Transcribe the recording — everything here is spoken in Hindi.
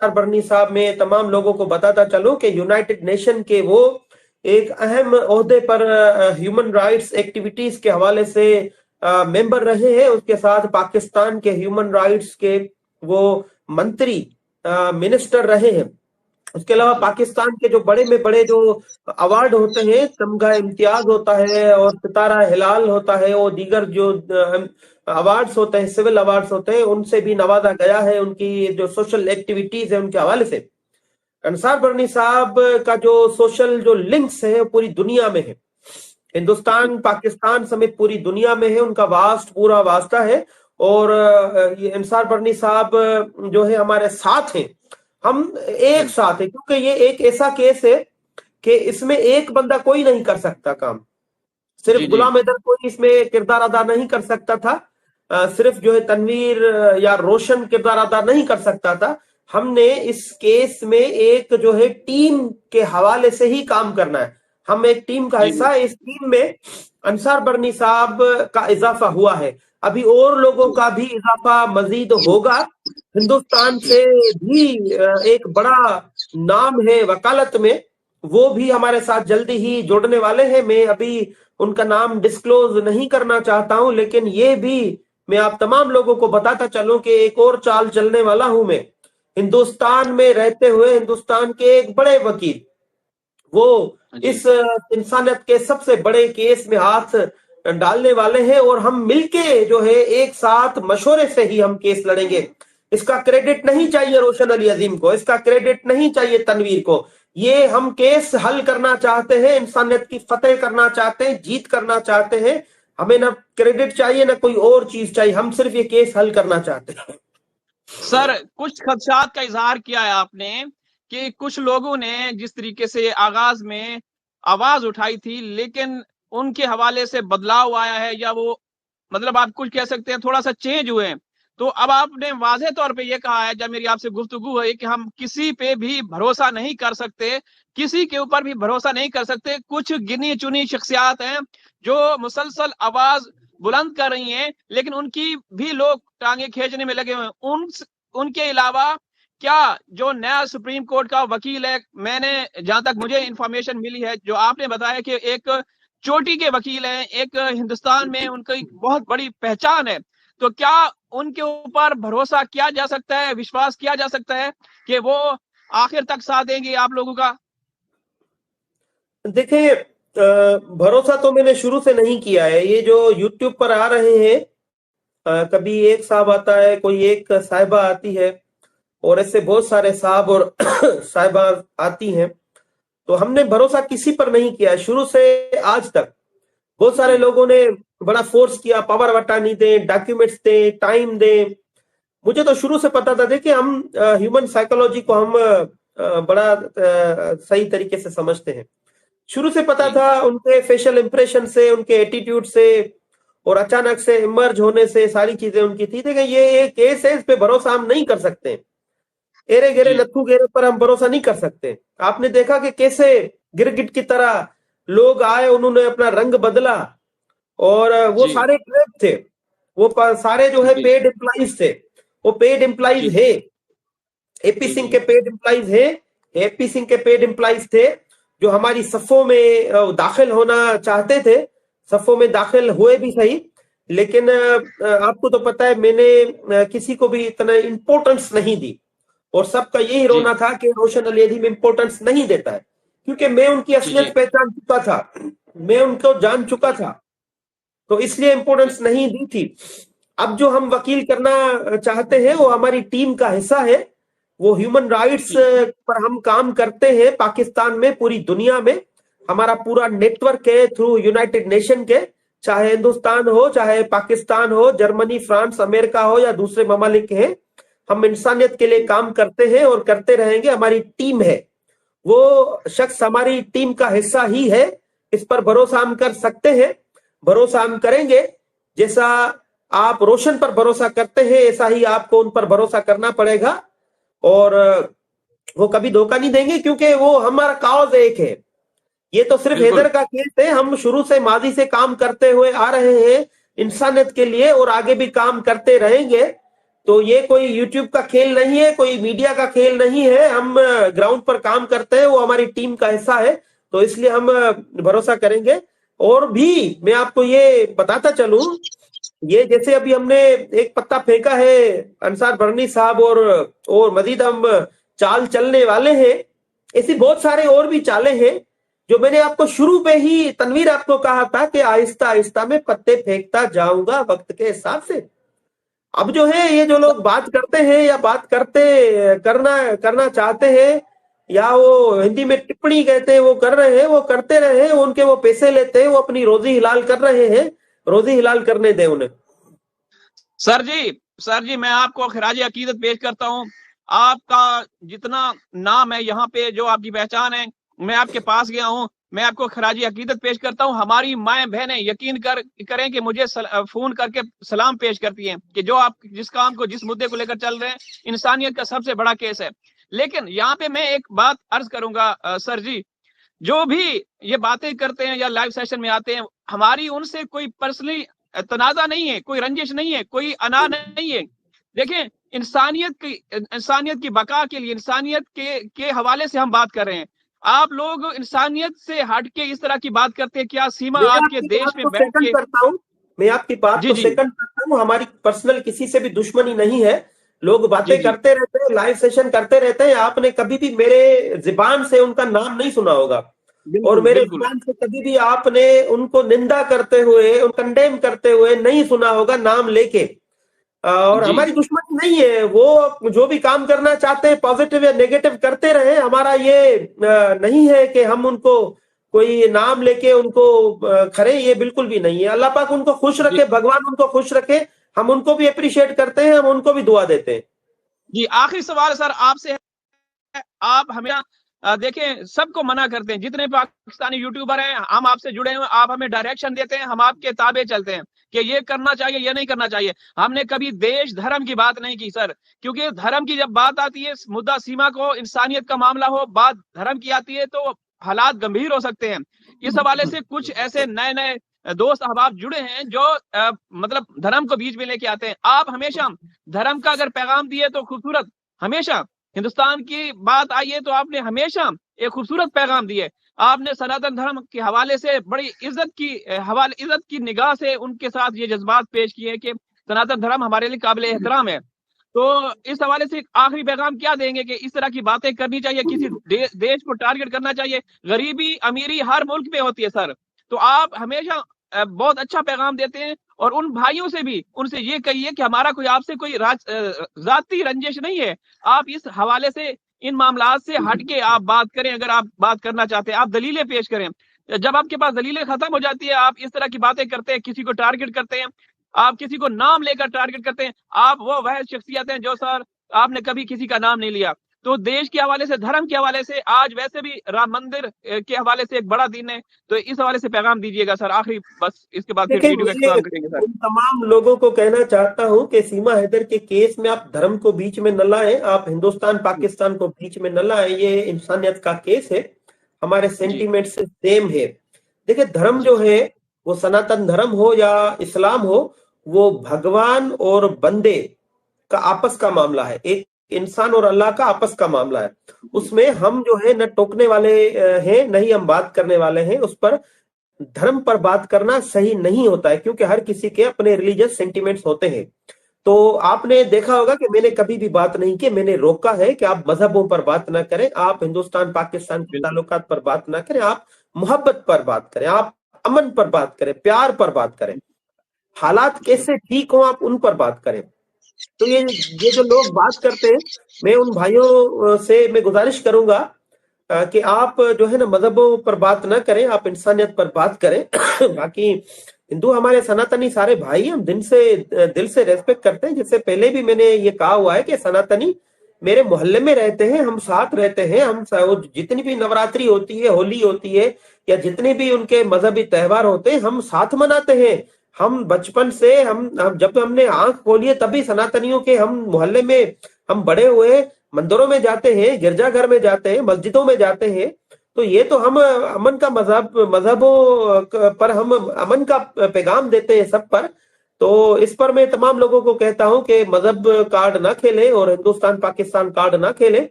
अंसार बर्नी साहब, मैं तमाम लोगों को बताता चलूं कि यूनाइटेड नेशन के वो एक अहम ओहदे पर ह्यूमन राइट्स एक्टिविटीज के हवाले से मेंबर रहे हैं। उसके साथ पाकिस्तान के ह्यूमन राइट्स के वो मंत्री मिनिस्टर रहे हैं। उसके अलावा पाकिस्तान के जो बड़े में बड़े जो अवार्ड होते हैं, तमगा इम्तियाज होता है और सितारा हिलाल होता है, और दीगर जो अवार्ड्स होते हैं, सिविल अवार्ड्स होते हैं, उनसे भी नवाजा गया है उनकी जो सोशल एक्टिविटीज है उनके हवाले से। अंसार बर्नी साहब का जो सोशल जो लिंक्स है पूरी दुनिया में है, हिंदुस्तान पाकिस्तान समेत पूरी दुनिया में है, उनका वास्ट पूरा वास्ता है। और ये अंसार बर्नी साहब जो है हमारे साथ हैं, हम एक साथ है, क्योंकि ये एक ऐसा केस है कि इसमें एक बंदा कोई नहीं कर सकता काम। सिर्फ गुलाम हैदर कोई इसमें किरदार अदा नहीं कर सकता था, सिर्फ जो है तनवीर या रोशन किरदार अदा नहीं कर सकता था। हमने इस केस में एक जो है टीम के हवाले से ही काम करना है, हम एक टीम का हिस्सा है। इस टीम में अंसार बर्नी साहब का इजाफा हुआ है, अभी और लोगों का भी इजाफा मजीद होगा। हिंदुस्तान से भी एक बड़ा नाम है वकालत में, वो भी हमारे साथ जल्दी ही जुड़ने वाले हैं। मैं अभी उनका नाम डिस्क्लोज नहीं करना चाहता हूं, लेकिन ये भी मैं आप तमाम लोगों को बताता चलूं कि एक और चाल चलने वाला हूं मैं। हिंदुस्तान में रहते हुए हिंदुस्तान के एक बड़े वकील, वो इस इंसानियत के सबसे बड़े केस में हाथ डालने वाले हैं, और हम मिलके जो है एक साथ मशवरे से ही हम केस लड़ेंगे। इसका क्रेडिट नहीं चाहिए रोशन अली अजीम को, इसका क्रेडिट नहीं चाहिए तनवीर को। ये हम केस हल करना चाहते हैं, इंसानियत की फतेह करना चाहते हैं, जीत करना चाहते हैं। हमें ना क्रेडिट चाहिए ना कोई और चीज चाहिए, हम सिर्फ ये केस हल करना चाहते हैं। सर, कुछ खदशात का इजहार किया है आपने कि कुछ लोगों ने जिस तरीके से आगाज में आवाज उठाई थी, लेकिन उनके हवाले से बदलाव आया है, या वो मतलब आप कुछ कह सकते हैं थोड़ा सा चेंज हुए हैं। तो अब आपने वाज़ेह तौर पे ये कहा है, जब मेरी आपसे गुफ्तगू है, कि हम किसी पे भी भरोसा नहीं कर सकते, किसी के ऊपर भी भरोसा नहीं कर सकते। कुछ गिनी चुनी शख्सियात हैं जो मुसलसल आवाज बुलंद कर रही हैं, लेकिन उनकी भी लोग टांगे खींचने में लगे हुए हैं। उनके अलावा क्या जो नया सुप्रीम कोर्ट का वकील है, मैंने जहां तक मुझे इंफॉर्मेशन मिली है, जो आपने बताया कि एक चोटी के वकील हैं, एक हिंदुस्तान में उनकी बहुत बड़ी पहचान है, तो क्या उनके ऊपर भरोसा किया जा सकता है, विश्वास किया जा सकता है कि वो आखिर तक साथ देंगे आप लोगों का? देखिए, भरोसा तो मैंने शुरू से नहीं किया है। ये जो यूट्यूब पर आ रहे हैं, कभी एक साहब आता है, कोई एक साहिबा आती है, और ऐसे बहुत सारे साहब और साहिबा आती हैं, तो हमने भरोसा किसी पर नहीं किया शुरू से आज तक। बहुत सारे लोगों ने बड़ा फोर्स किया, पावर of attorney दें, डॉक्यूमेंट्स दें, टाइम दें। मुझे तो शुरू से पता था, देखिए हम ह्यूमन साइकोलॉजी को हम बड़ा सही तरीके से समझते हैं। शुरू से पता था, उनके फेशियल इंप्रेशन से, उनके एटीट्यूड से, और अचानक से इमर्ज होने से सारी चीजें उनकी थी। देखिए ये एक केस है, इस पे भरोसा हम नहीं कर सकते, एरे गेरे नथु गेरे पर हम भरोसा नहीं कर सकते। आपने देखा कि कैसे गिरगिट की तरह लोग आए, उन्होंने अपना रंग बदला, और वो सारे ट्रैप थे, वो सारे जो है पेड एम्प्लॉइज थे, वो पेड एम्प्लॉइज है, एपी सिंह के पेड एम्प्लॉइज है, एपी सिंह के पेड एम्प्लॉइज थे, जो हमारी सफों में दाखिल होना चाहते थे, सफों में दाखिल हुए भी सही। लेकिन आपको तो पता है, मैंने किसी को भी इतना इंपॉर्टेंस नहीं दी, और सबका यही रोना था कि रोशन अली अजीम इंपॉर्टेंस नहीं देता है, क्योंकि मैं उनकी असलियत पहचान चुका था, मैं उनको जान चुका था, तो इसलिए इंपॉर्टेंस नहीं दी थी। अब जो हम वकील करना चाहते हैं वो हमारी टीम का हिस्सा है, वो ह्यूमन राइट्स पर हम काम करते हैं पाकिस्तान में, पूरी दुनिया में हमारा पूरा नेटवर्क है थ्रू यूनाइटेड नेशन के, चाहे हिंदुस्तान हो, चाहे पाकिस्तान हो, जर्मनी, फ्रांस, अमेरिका हो, या दूसरे ममालिक हैं। हम इंसानियत के लिए काम करते हैं और करते रहेंगे। हमारी टीम है, वो शख्स हमारी टीम का हिस्सा ही है, इस पर भरोसा हम कर सकते हैं, भरोसा हम करेंगे। जैसा आप रोशन पर भरोसा करते हैं, ऐसा ही आपको उन पर भरोसा करना पड़ेगा, और वो कभी धोखा नहीं देंगे, क्योंकि वो हमारा काउज एक है। ये तो सिर्फ हैदर का केस है, हम शुरू से माजी से काम करते हुए आ रहे हैं इंसानियत के लिए, और आगे भी काम करते रहेंगे। तो ये कोई यूट्यूब का खेल नहीं है, कोई मीडिया का खेल नहीं है। हम ग्राउंड पर काम करते हैं, वो हमारी टीम का हिस्सा है, तो इसलिए हम भरोसा करेंगे। और भी मैं आपको ये बताता चलूं, ये जैसे अभी हमने एक पत्ता फेंका है अंसार बरनी साहब, और मजीद हम चाल चलने वाले हैं। ऐसी बहुत सारे और भी चालें हैं जो मैंने आपको शुरू में ही तनवीर आपको कहा था कि आहिस्ता आहिस्ता में पत्ते फेंकता जाऊंगा वक्त के हिसाब से। अब जो है ये जो लोग बात करते हैं या बात करना चाहते हैं, या वो हिंदी में टिप्पणी कहते हैं, वो कर रहे हैं, वो करते रहे, उनके वो पैसे लेते हैं, वो अपनी रोजी हिलाल कर रहे हैं, रोजी हिलाल करने दें उन्हें। सर जी मैं आपको खराज अकीदत पेश करता हूँ। आपका जितना नाम है यहाँ पे, जो आपकी पहचान है, मैं आपके पास गया हूँ, मैं आपको खराज अकीदत पेश करता हूँ। हमारी माएं बहनें यकीन करें कि मुझे फोन करके सलाम पेश करती हैं कि जो आप जिस काम को, जिस मुद्दे को लेकर चल रहे हैं, इंसानियत का सबसे बड़ा केस है। लेकिन यहाँ पे मैं एक बात अर्ज करूंगा सर जी, जो भी ये बातें करते हैं या लाइव सेशन में आते हैं, हमारी उनसे कोई पर्सनली तनाजा नहीं है, कोई रंजिश नहीं है, कोई अना नहीं है। देखें, इंसानियत की बका के लिए, इंसानियत के हवाले से हम बात कर रहे हैं। आप लोग इंसानियत से हट के इस तरह की बात करते हैं। क्या सीमा आपके देश में बैठ के? मैं आपकी बात को सेकंड करता हूँ। हमारी पर्सनल किसी से भी दुश्मनी नहीं है। लोग बातें करते रहते हैं, लाइव सेशन करते रहते हैं। आपने कभी भी मेरे जुबान से उनका नाम नहीं सुना होगा, और मेरे जुबान से कभी भी आपने उनको निंदा करते हुए, कंडेम करते हुए नहीं सुना होगा नाम लेके। और हमारी दुश्मनी नहीं है। वो जो भी काम करना चाहते हैं पॉजिटिव या नेगेटिव करते रहे। हमारा ये नहीं है कि हम उनको कोई नाम लेके उनको खरे, ये बिल्कुल भी नहीं है। अल्लाह पाक उनको खुश रखे, भगवान उनको खुश रखे। हम उनको भी अप्रिशिएट करते हैं, हम उनको भी दुआ देते हैं। जी, आखिरी सवाल सर आपसे है। आप हमें देखें, सबको मना करते हैं, जितने पाकिस्तानी यूट्यूबर हैं, हम आपसे जुड़े हुए, आप हमें डायरेक्शन देते हैं, हम आपके ताबे चलते हैं कि ये करना चाहिए, ये नहीं करना चाहिए। हमने कभी देश धर्म की बात नहीं की सर, क्योंकि धर्म की जब बात आती है, मुद्दा सीमा को, इंसानियत का मामला हो, बात धर्म की आती है, तो हालात गंभीर हो सकते हैं। इस हवाले से कुछ ऐसे नए नए दोस्त अहबाब जुड़े हैं जो मतलब धर्म को बीच में लेके आते हैं। आप हमेशा धर्म का अगर पैगाम दिए तो खूबसूरत, हमेशा हिंदुस्तान की बात आई है तो आपने हमेशा एक खूबसूरत पैगाम दिए। आपने सनातन धर्म के हवाले से बड़ी इज्जत की निगाह से उनके साथ ये जज्बात पेश किए कि सनातन धर्म हमारे लिए काबिल एहतराम है। तो इस हवाले से बहुत पैगाम क्या देंगे कि इस तरह की बातें करनी चाहिए, किसी देश को टारगेट करना चाहिए? गरीबी अमीरी हर मुल्क में होती है सर, तो आप हमेशा बहुत अच्छा पैगाम देते हैं। और उन भाइयों से भी, उनसे ये कहिए कि हमारा कोई आपसे कोई जाती रंजिश नहीं है। आप इस हवाले से, इन मामलात से हटके आप बात करें। अगर आप बात करना चाहते हैं, आप दलीलें पेश करें। जब आपके पास दलीलें खत्म हो जाती है, आप इस तरह की बातें करते हैं, किसी को टारगेट करते हैं, आप किसी को नाम लेकर टारगेट करते हैं। आप वह शख्सियत हैं जो सर आपने कभी किसी का नाम नहीं लिया। तो देश के हवाले से, धर्म के हवाले से, आज वैसे भी राम मंदिर के हवाले से एक बड़ा दिन है, तो इस हवाले से पैगाम दीजिएगा सर आखिरी, बस इसके बाद फिर वीडियो का इख्तिताम करेंगे सर। तमाम लोगों को कहना चाहता हूं कि सीमा हैदर के केस में आप धर्म को बीच में न लाएं, आप हिंदुस्तान पाकिस्तान को बीच में न लाएं। ये इंसानियत का केस है, हमारे सेंटीमेंट से सेम है। देखिए, धर्म जो है वो सनातन धर्म हो या इस्लाम हो, वो भगवान और बंदे का आपस का मामला है, एक इंसान और अल्लाह का आपस का मामला है। उसमें हम जो है न टोकने वाले हैं, न ही हम बात करने वाले हैं। उस पर धर्म पर बात करना सही नहीं होता है, क्योंकि हर किसी के अपने रिलीजियस सेंटिमेंट्स होते हैं। तो आपने देखा होगा कि मैंने कभी भी बात नहीं की, मैंने रोका है कि आप मजहबों पर बात ना करें, आप हिंदुस्तान पाकिस्तान के ताल्लुकात पर बात ना करें, आप मोहब्बत पर बात करें, आप अमन पर बात करें, प्यार पर बात करें, हालात कैसे ठीक हो आप उन पर बात करें। तो ये जो लोग बात करते हैं, मैं उन भाइयों से मैं गुजारिश करूंगा कि आप जो है ना मजहबों पर बात ना करें, आप इंसानियत पर बात करें। बाकी हिंदू हमारे सनातनी सारे भाई हम दिल से रेस्पेक्ट करते हैं। जिससे पहले भी मैंने ये कहा हुआ है कि सनातनी मेरे मोहल्ले में रहते हैं, हम साथ रहते हैं, हम जितनी भी नवरात्रि होती है, होली होती है, या जितने भी उनके मजहबी त्योहार होते हैं, हम साथ मनाते हैं। हम बचपन से हम जब हमने आंख खोली है तभी सनातनियों के हम मोहल्ले में हम बड़े हुए, मंदिरों में जाते हैं, गिरजाघर में जाते हैं, मस्जिदों में जाते हैं। तो ये तो हम अमन का मजहबों पर हम अमन का पैगाम देते हैं सब पर। तो इस पर मैं तमाम लोगों को कहता हूं कि मजहब कार्ड ना खेलें और हिंदुस्तान पाकिस्तान कार्ड ना खेलें।